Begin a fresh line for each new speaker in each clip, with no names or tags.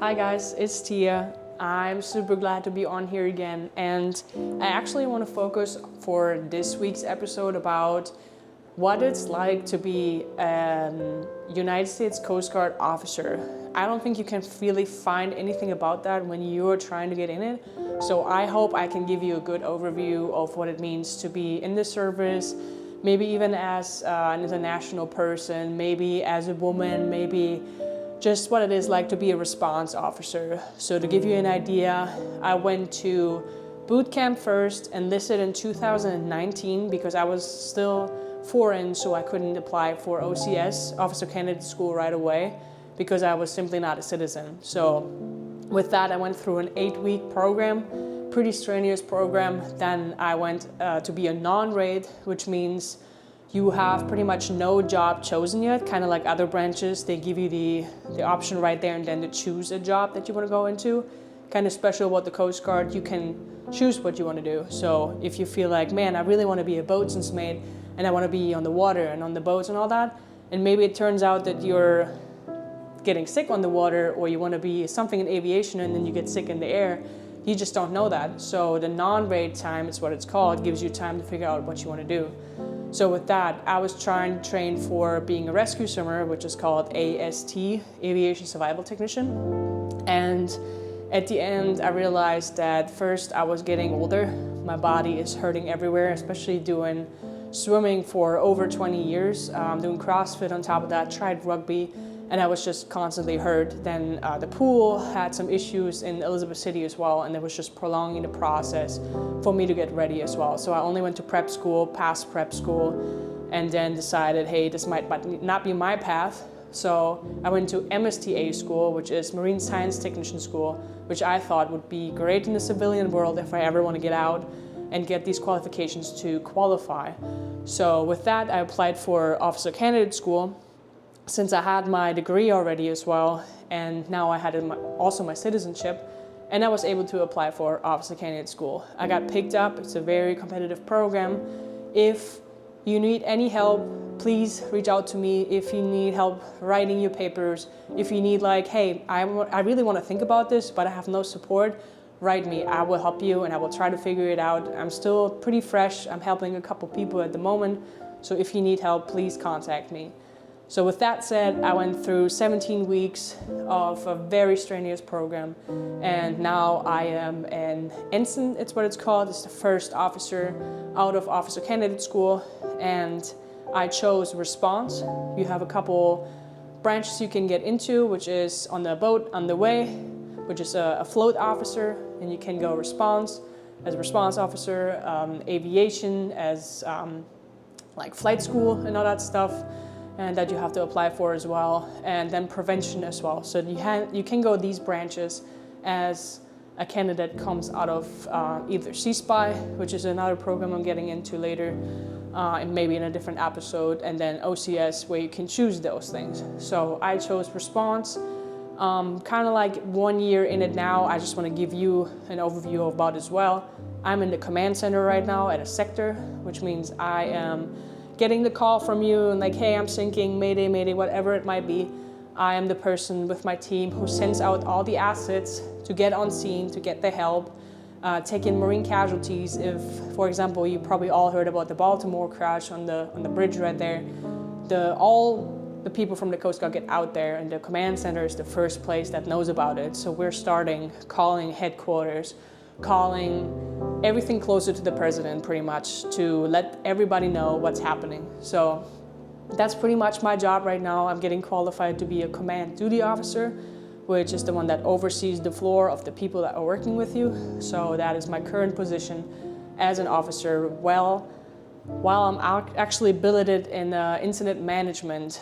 Hi guys, it's Tia. I'm super glad to be on here again, and I actually want to focus for this week's episode about what it's like to be a United States Coast Guard officer. I don't think you can really find anything about that when you're trying to get in it. So I hope I can give you a good overview of what it means to be in the service, maybe even as an international person, maybe as a woman, maybe just what it is like to be a response officer. So to give you an idea, I went to boot camp first, enlisted in 2019 because I was still foreign, so I couldn't apply for OCS, Officer Candidate School, right away because I was simply not a citizen. So with that, I went through an 8-week program, pretty strenuous program. Then I went to be a non-raid, which means you have pretty much no job chosen yet, kind of like other branches. They give you the option right there and then to choose a job that you want to go into. Kind of special about the Coast Guard, you can choose what you want to do. So if you feel like, man, I really want to be a boatswain's mate and I want to be on the water and on the boats and all that, and maybe it turns out that you're getting sick on the water, or you want to be something in aviation and then you get sick in the air, you just don't know that. So the non-raid time, is what it's called, gives you time to figure out what you want to do. So with that, I was trying to train for being a rescue swimmer, which is called AST, Aviation Survival Technician. And at the end, I realized that first I was getting older. My body is hurting everywhere, especially doing swimming for over 20 years, doing CrossFit on top of that, tried rugby, and I was just constantly hurt. Then the pool had some issues in Elizabeth City as well, and it was just prolonging the process for me to get ready as well. So I only went to prep school, passed prep school, and then decided, hey, this might not be my path. So I went to MSTA school, which is Marine Science Technician School, which I thought would be great in the civilian world if I ever want to get out and get these qualifications to qualify. So with that, I applied for Officer Candidate School, since I had my degree already as well, and now I had also my citizenship, and I was able to apply for Officer Candidate School. I got picked up. It's a very competitive program. If you need any help, please reach out to me. If you need help writing your papers, if you need like, hey, I really want to think about this, but I have no support, write me. I will help you and I will try to figure it out. I'm still pretty fresh. I'm helping a couple people at the moment. So if you need help, please contact me. So with that said, I went through 17 weeks of a very strenuous program, and now I am an ensign, it's what it's called. It's the first officer out of Officer Candidate School, and I chose response. You have a couple branches you can get into, which is on the boat on the way, which is a float officer, and you can go response as a response officer, aviation as like flight school and all that stuff, and that you have to apply for as well, and then prevention as well. So you can go these branches as a candidate comes out of either CSPI, which is another program I'm getting into later, and maybe in a different episode, and then OCS, where you can choose those things. So I chose response. Kind of like 1 year in it now, I just want to give you an overview about as well. I'm in the command center right now at a sector, which means I am getting the call from you and like, hey, I'm sinking, mayday, mayday, whatever it might be. I am the person with my team who sends out all the assets to get on scene, to get the help, take in marine casualties. If, for example, you probably all heard about the Baltimore crash on the bridge right there, all the people from the Coast Guard get out there, and the command center is the first place that knows about it. So we're starting calling headquarters, calling everything closer to the president pretty much to let everybody know what's happening. So that's pretty much my job right now. I'm getting qualified to be a command duty officer, which is the one that oversees the floor of the people that are working with you. So that is my current position as an officer. While I'm actually billeted in incident management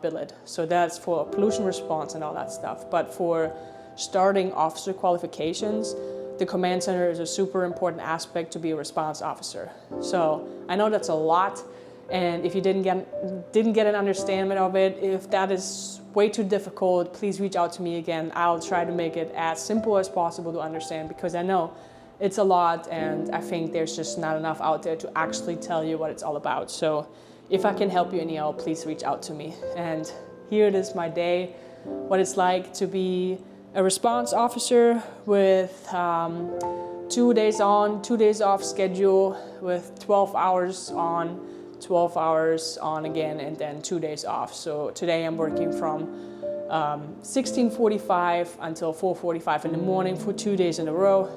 billet. So that's for pollution response and all that stuff. But for starting officer qualifications, the command center is a super important aspect to be a response officer. So I know that's a lot, and if you didn't get an understanding of it, if that is way too difficult, please reach out to me again. I'll try to make it as simple as possible to understand, because I know it's a lot, and I think there's just not enough out there to actually tell you what it's all about. So if I can help you anyhow, please reach out to me. And here it is, my day, what it's like to be a response officer with 2 days on, 2 days off schedule with 12 hours on, 12 hours on again, and then 2 days off. So today I'm working from 16:45 until 4:45 in the morning for 2 days in a row.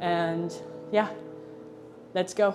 And yeah, let's go.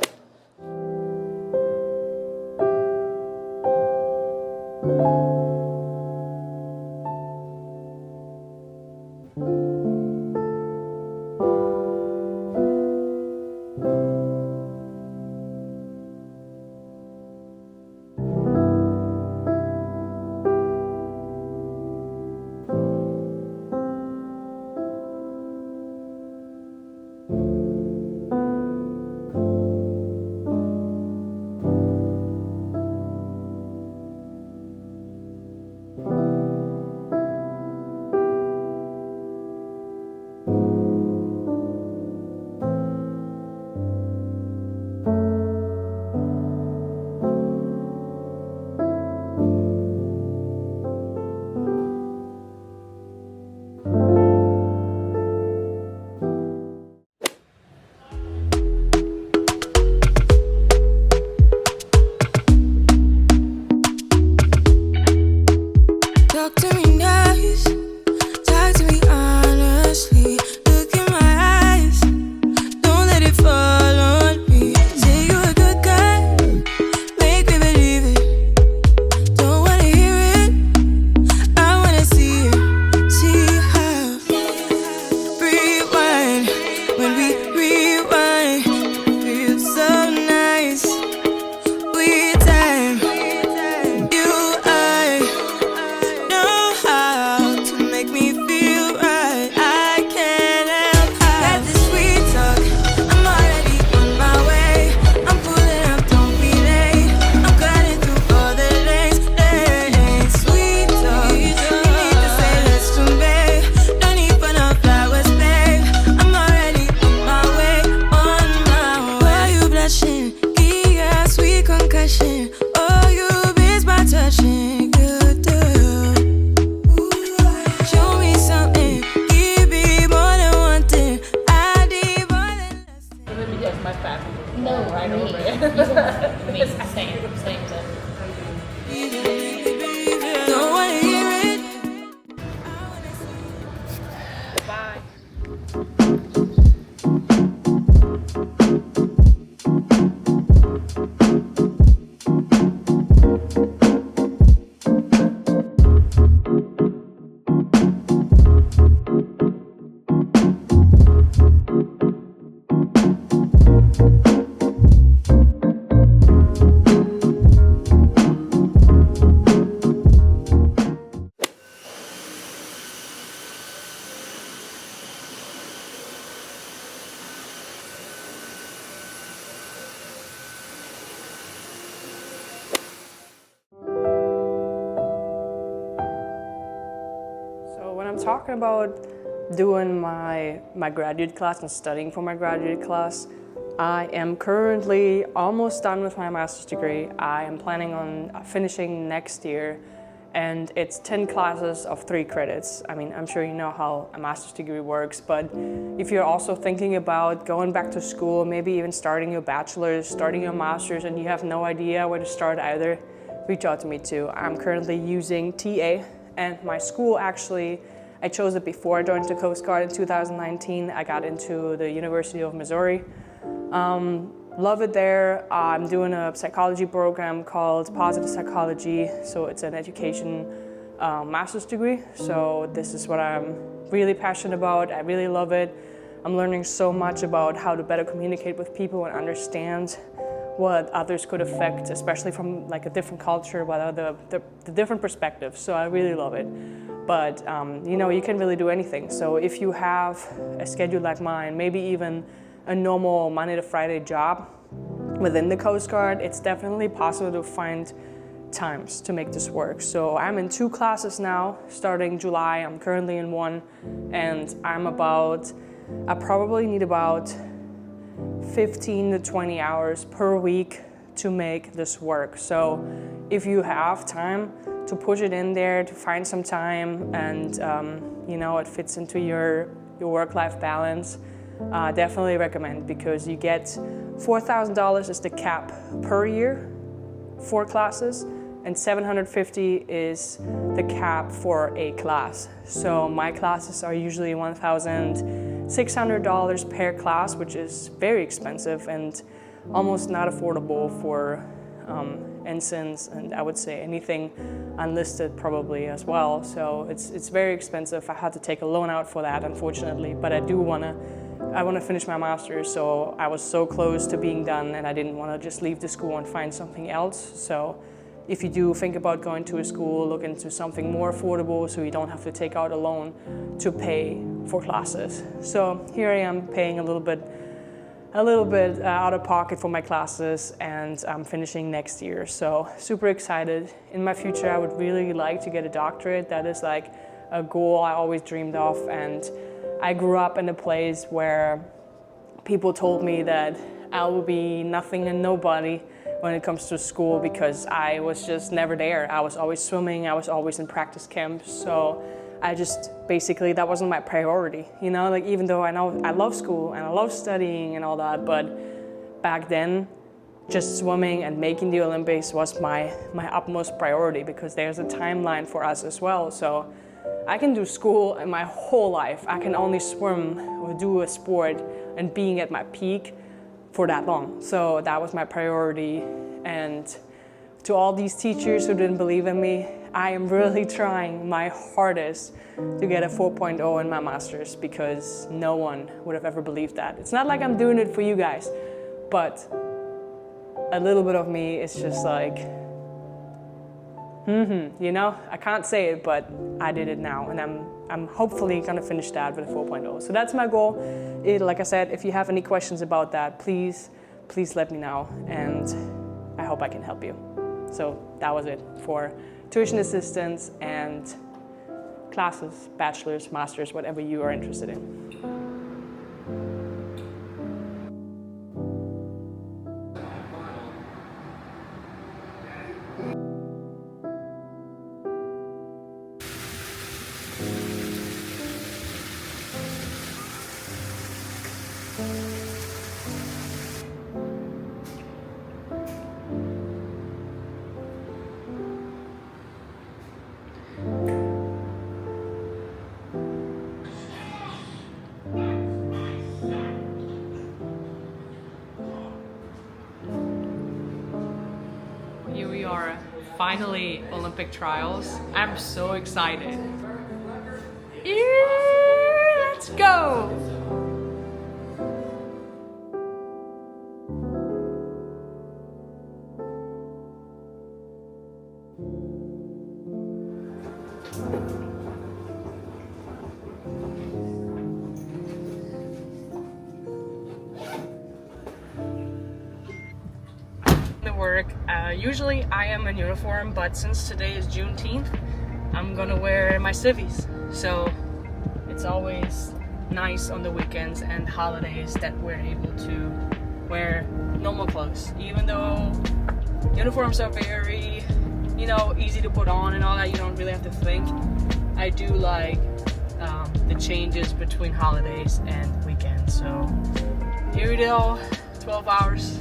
I'm talking about doing my graduate class and studying for my graduate class, I am currently almost done with my master's degree. I am planning on finishing next year, and it's 10 classes of 3 credits. I mean, I'm sure you know how a master's degree works, but if you're also thinking about going back to school, maybe even starting your bachelor's, starting your master's, and you have no idea where to start either, reach out to me too. I'm currently using TA, and my school actually, I chose it before I joined the Coast Guard in 2019. I got into the University of Missouri. Love it there. I'm doing a psychology program called Positive Psychology, so it's an education master's degree. So this is what I'm really passionate about. I really love it. I'm learning so much about how to better communicate with people and understand what others could affect, especially from like a different culture, what are the different perspectives. So I really love it. But you know, you can really do anything. So if you have a schedule like mine, maybe even a normal Monday to Friday job within the Coast Guard, it's definitely possible to find times to make this work. So I'm in 2 classes now, starting July. I'm currently in 1, and I probably need about 15 to 20 hours per week to make this work. So if you have time, to push it in there, to find some time, and it fits into your work-life balance, definitely recommend, because you get $4,000 is the cap per year, 4 classes, and $750 is the cap for a class. So my classes are usually $1,600 per class, which is very expensive and almost not affordable for ensigns, and I would say anything unlisted probably as well. So it's very expensive. I had to take a loan out for that, unfortunately, but I want to finish my master's, so I was so close to being done, and I didn't want to just leave the school and find something else. So if you do think about going to a school, look into something more affordable so you don't have to take out a loan to pay for classes. So here I am paying a little bit out of pocket for my classes, and I'm finishing next year. So super excited. In my future, I would really like to get a doctorate. That is like a goal I always dreamed of. And I grew up in a place where people told me that I will be nothing and nobody when it comes to school, because I was just never there. I was always swimming, I was always in practice camps. So I just, basically, that wasn't my priority, like, even though I know I love school and I love studying and all that, but back then, just swimming and making the Olympics was my utmost priority, because there's a timeline for us as well. So I can do school and my whole life. I can only swim or do a sport and being at my peak for that long. So that was my priority. And to all these teachers who didn't believe in me, I am really trying my hardest to get a 4.0 in my master's, because no one would have ever believed that. It's not like I'm doing it for you guys, but a little bit of me is just like, I can't say it, but I did it now, and I'm hopefully gonna finish that with a 4.0. So that's my goal. Like I said, if you have any questions about that, please let me know, and I hope I can help you. So that was it for tuition assistance and classes, bachelor's, master's, whatever you are interested in. Here we are, finally Olympic trials. I'm so excited. Yeah, let's go! Work. Usually I am in uniform, but since today is Juneteenth, I'm gonna wear my civvies. So it's always nice on the weekends and holidays that we're able to wear normal clothes. Even though uniforms are very, easy to put on and all that, you don't really have to think. I do like the changes between holidays and weekends. So here we go, 12 hours.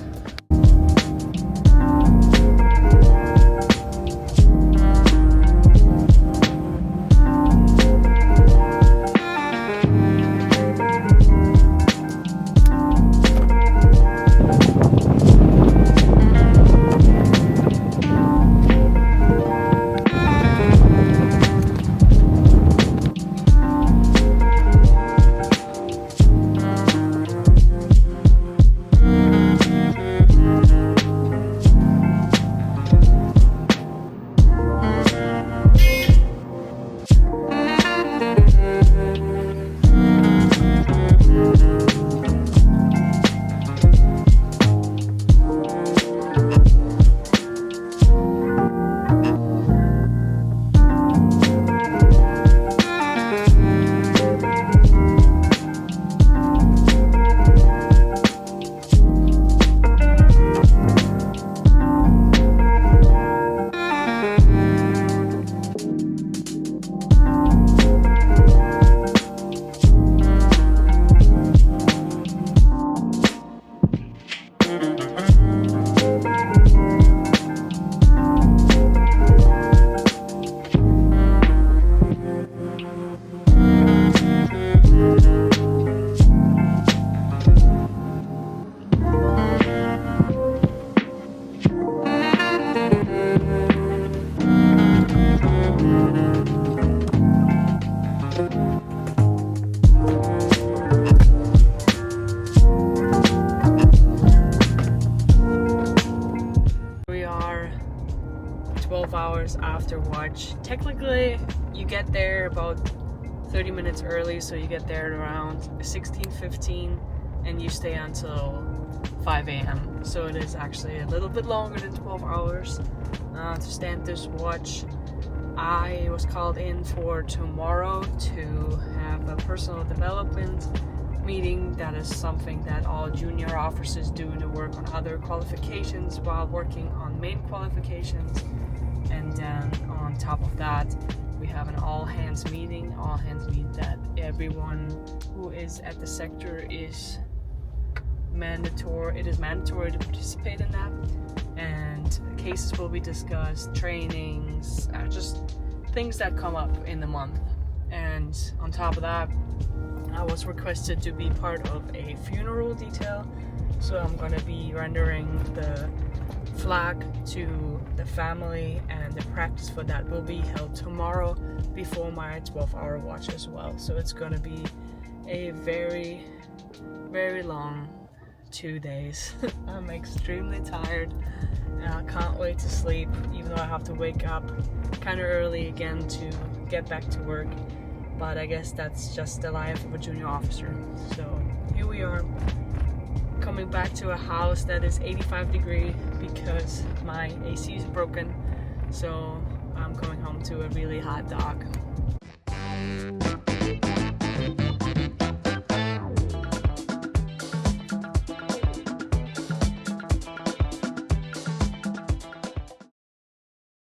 watch. Technically, you get there about 30 minutes early, so you get there at around 16:15 and you stay until 5 a.m. So it is actually a little bit longer than 12 hours to stand this watch. I was called in for tomorrow to have a personal development meeting. That is something that all junior officers do to work on other qualifications while working on main qualifications. And then on top of that, we have an all hands meeting. All hands mean that everyone who is at the sector is mandatory. It is mandatory to participate in that. And cases will be discussed, trainings, just things that come up in the month. And on top of that, I was requested to be part of a funeral detail. So I'm going to be rendering the flag to the family, and the practice for that will be held tomorrow before my 12-hour watch as well. So it's going to be a very, very long 2 days. I'm extremely tired and I can't wait to sleep, even though I have to wake up kind of early again to get back to work. But I guess that's just the life of a junior officer. So here we are, coming back to a house that is 85 degrees because my AC is broken. So I'm coming home to a really hot dog.